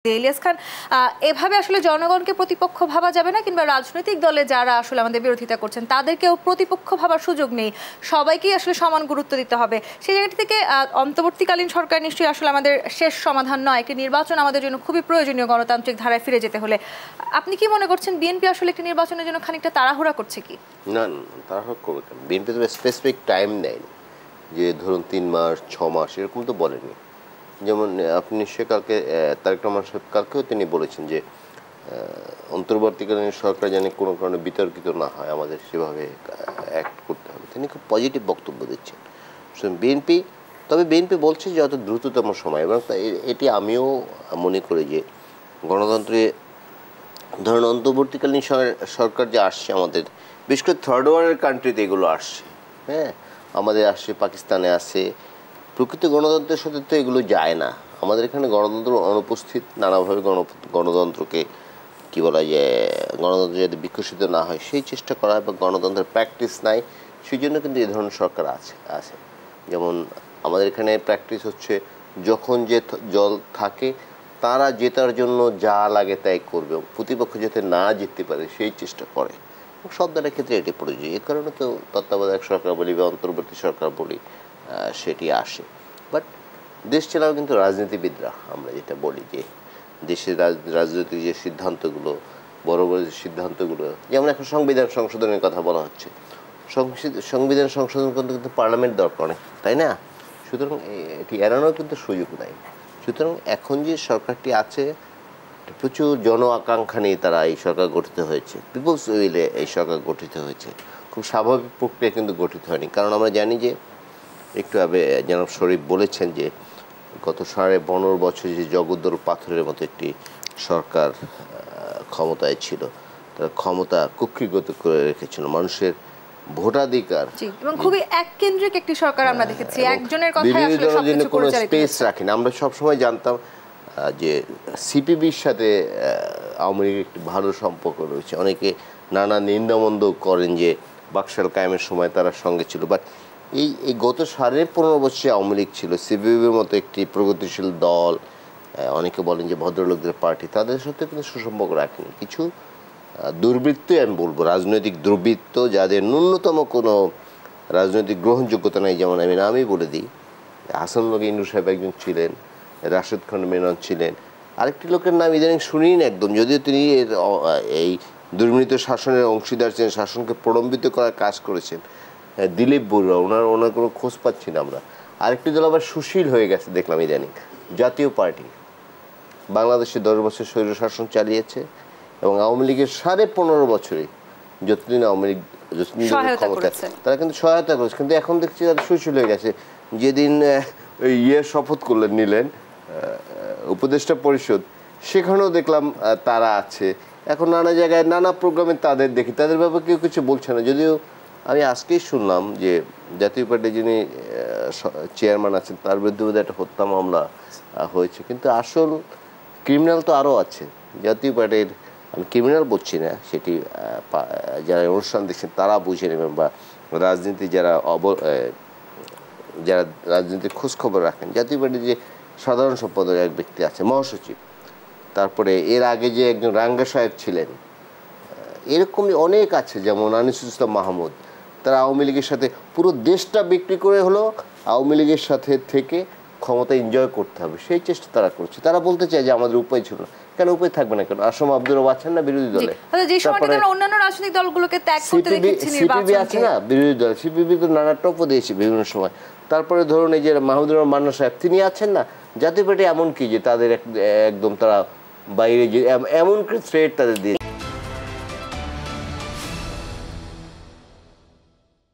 ইলিয়াস খান, এভাবে আসলে জনগণকে প্রতিপক্ষ ভাবা যাবে না, কিংবা রাজনৈতিক দলে যারা আসলে আমাদের বিরোধিতা করছেন তাদেরকেও প্রতিপক্ষ ভাবার সুযোগ নেই, সবাইকেই আসলে সমান গুরুত্ব দিতে হবে। সেই জায়গাটি থেকে অন্তর্বর্তীকালীন সরকার নিশ্চয়ই আসলে আমাদের শেষ সমাধান নয়, একটি নির্বাচন আমাদের জন্য খুবই প্রয়োজনীয় গণতান্ত্রিক ধারায় ফিরে যেতে হলে। আপনি কি মনে করছেন বিএনপি আসলে একটি নির্বাচনের জন্য খানিকটা তাড়াহুড়া করছে কি? না, তাড়াহুড়া করবে কেন? বিএনপি তো স্পেসিফিক টাইম নেয়নি যে ধরুন 3 মাস 6 মাস এরকম তো বলেনি। যেমন আপনি নিশ্চয়ই কালকে তারেক রহমান সাহেব কালকেও তিনি বলেছেন যে অন্তর্বর্তীকালীন সরকার যেন কোনো কারণে বিতর্কিত না হয়, আমাদের সেভাবে অ্যাক্ট করতে হবে। তিনি খুব পজিটিভ বক্তব্য দিচ্ছেন বিএনপি। তবে বিএনপি বলছে যে অত দ্রুততম সময়, এবং এটি আমিও মনে করি যে গণতন্ত্রে ধরুন অন্তর্বর্তীকালীন সরকার যে আসছে আমাদের, বিশেষ করে থার্ড ওয়ার্ল্ডের কান্ট্রিতে এগুলো আসছে, হ্যাঁ আমাদের আসছে, পাকিস্তানে আসছে। প্রকৃত গণতন্ত্রের সাথে তো এগুলো যায় না। আমাদের এখানে গণতন্ত্র অনুপস্থিত, নানাভাবে গণতন্ত্রকে কী বলা যায়, গণতন্ত্র যাতে বিকশিত না হয় সেই চেষ্টা করা হয়, বা গণতন্ত্রের প্র্যাকটিস নাই, সেই জন্য কিন্তু এই ধরনের সরকার আছে। যেমন আমাদের এখানে প্র্যাকটিস হচ্ছে যখন যে জল থাকে তারা জেতার জন্য যা লাগে তাই করবে, প্রতিপক্ষ যাতে না জিততে পারে সেই চেষ্টা করে। সব দলের ক্ষেত্রে এটি প্রয়োজন। এ কারণে তো তত্ত্বাবধায়ক সরকার বলি বা অন্তর্বর্তী সরকার বলি সেটি আসে। বাট দেশ চালাও কিন্তু রাজনীতিবিদরা। আমরা যেটা বলি যে দেশের রাজনৈতিক যে সিদ্ধান্তগুলো, বড় বড় যে সিদ্ধান্তগুলো, যেমন এখন সংবিধান সংশোধনের কথা বলা হচ্ছে, সংবিধান সংশোধন করতে কিন্তু পার্লামেন্ট দরকার অনেক, তাই না? সুতরাং এটি এড়ানোর কিন্তু সুযোগ নাই। সুতরাং এখন যে সরকারটি আছে প্রচুর জন আকাঙ্ক্ষা নিয়ে তারা এই সরকার গঠিত হয়েছে, পিপলস উইলে এই সরকার গঠিত হয়েছে। খুব স্বাভাবিক প্রক্রিয়া কিন্তু গঠিত হয়নি। কারণ আমরা জানি যে একটু আগে জনাব শরীফ বলেছেন যে গত 15.5 বছর যে জগদ্দল পাথরের মতো একটি সরকার ক্ষমতায় ছিল, তারা ক্ষমতা কুক্ষিগত করে রেখেছিল, মানুষের ভোটাধিকার এবং খুবই এককেন্দ্রিক একটি সরকার আমরা দেখেছি, একজনের কথাই আসলে সবকিছু পরিচালিত হচ্ছে। স্পেস রাখেন। আমরা সবসময় জানতাম যে সিপিবির সাথে আওয়ামী লীগের একটি ভালো সম্পর্ক রয়েছে। অনেকে নানা নিন্দামন্দ করেন যে বাকশাল কায়েমের সময় তারা সঙ্গে ছিল, বাট এই গত 15.5 বছরে আওয়ামী লীগ ছিল সিপিবির মতো একটি প্রগতিশীল দল, অনেকে বলেন যে ভদ্রলোকদের পার্টি, তাদের সাথে কিন্তু সুসম্পর্ক রাখেনি। কিছু দুর্বৃত্তই আমি বলবো, রাজনৈতিক দুর্বৃত্ত যাদের ন্যূনতম কোনো রাজনৈতিক গ্রহণযোগ্যতা নেই। যেমন আমি নামই বলে দিই, হাসানুল ইনু সাহেব একজন ছিলেন, রাশেদ খান মেনন ছিলেন, আরেকটি লোকের নাম ইদানিং শুনিই না একদম, যদিও তিনি এই দুর্নীতি শাসনের অংশীদার ছিলেন, শাসনকে প্রলম্বিত করার কাজ করেছেন, দিলীপ বড়ুয়া, ওনার কোনো খোঁজ পাচ্ছি না আমরা। আরেকটি দল আবার সুশীল হয়ে গেছে দেখলাম ইদানিং, জাতীয় পার্টি, বাংলাদেশে 10 বছর স্বৈর শাসন চালিয়েছে, এবং আওয়ামী লীগের 15.5 বছরে যতদিন আওয়ামী লীগ ক্ষমতা তারা কিন্তু সহায়তা করেছে, কিন্তু এখন দেখছি তারা সুশীল হয়ে গেছে। যেদিন শপথ নিলেন উপদেষ্টা পরিষদ, সেখানেও দেখলাম তারা আছে। এখন নানা জায়গায় নানা প্রোগ্রামে তাদের দেখি, তাদের ব্যাপারে কেউ কিছু বলছে না। যদিও আমি আজকেই শুনলাম যে জাতীয় পার্টির যিনি চেয়ারম্যান আছেন তার বিরুদ্ধে বোধহয় একটা হত্যা মামলা হয়েছে, কিন্তু আসল ক্রিমিনাল তো আরও আছে। জাতীয় পার্টির, আমি ক্রিমিনাল বলছি না, সেটি যারা অনুষ্ঠান দেখছেন তারা বুঝে নেবেন, বা রাজনীতি যারা রাজনীতির খোঁজখবর রাখেন। জাতীয় পার্টির যে সাধারণ সম্পাদক এক ব্যক্তি আছে, মহাসচিব, তারপরে এর আগে যে একজন রাঙ্গা সাহেব ছিলেন, এরকমই অনেক আছে, যেমন আনিসুল ইসলাম মাহমুদ। তারা আওয়ামী লীগের সাথে পুরো দেশটা বিক্রি করে হলো আওয়ামী লীগের সাথে থেকে ক্ষমতা এনজয় করতে হবে সেই চেষ্টা তারা করছে। তারা বলতে চায় যে আমাদের উপায় ছিল না। কেন উপায় থাকবে না? কেন আসম আব্দুর রব আছেন না বিরোধী দলে, অন্যান্য রাজনৈতিক দলগুলোকে ত্যাগ করতে দেখেছি, সিপিবি আছে না বিরোধী দল, সিপিবি তো নানা টপও দিয়েছে বিভিন্ন সময়। তারপরে ধরুন এই যে মাহমুদুর রহমান মান্না সাহেব, তিনি আছেন না। জাতীয় পার্টি এমন কি যে তাদের একদম তারা বাইরে যে এমন থ্রেট তাদের দিয়েছে।